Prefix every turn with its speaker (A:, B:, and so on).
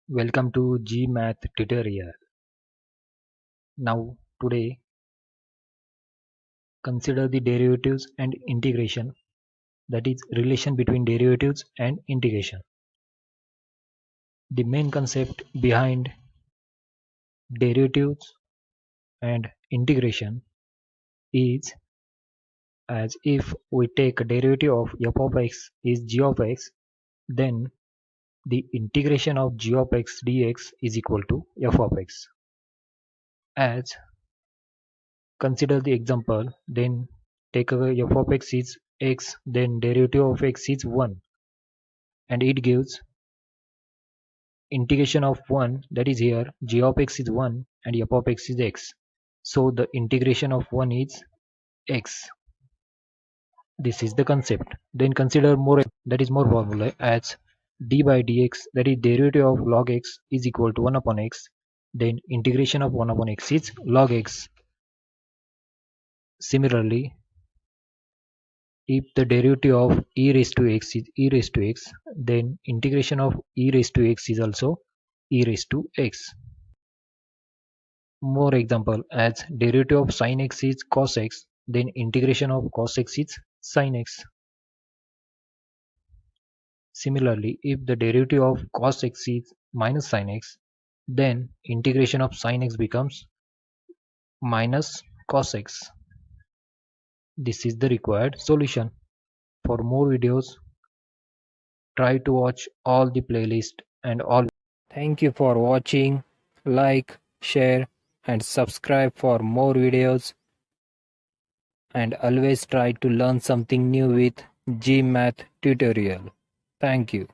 A: Welcome to GMath tutorial. Now today consider the derivatives and integration, that is relation between derivatives and integration. The main concept behind derivatives and integration is as if we take a derivative of f of x is g of x, then the integration of g of x dx is equal to f of x. As consider the example, then take away f of x is x, then derivative of x is 1, and it gives integration of 1, that is here g of x is 1 and f of x is x. So the integration of 1 is x. This is the concept. Then consider more, that is more formula, as d by dx, that is derivative of log x is equal to 1 upon x, then integration of 1 upon x is log x. Similarly, if the derivative of e raised to x is e raised to x, then integration of e raised to x is also e raised to x. More example, as derivative of sin x is cos x, then integration of cos x is sin x. Similarly, if the derivative of cos x is minus sin x, then integration of sin x becomes minus cos x. This is the required solution. For more videos, try to watch all the playlist and all. Thank you for watching. Like, share and subscribe for more videos, and always try to learn something new with GMath tutorial. Thank you.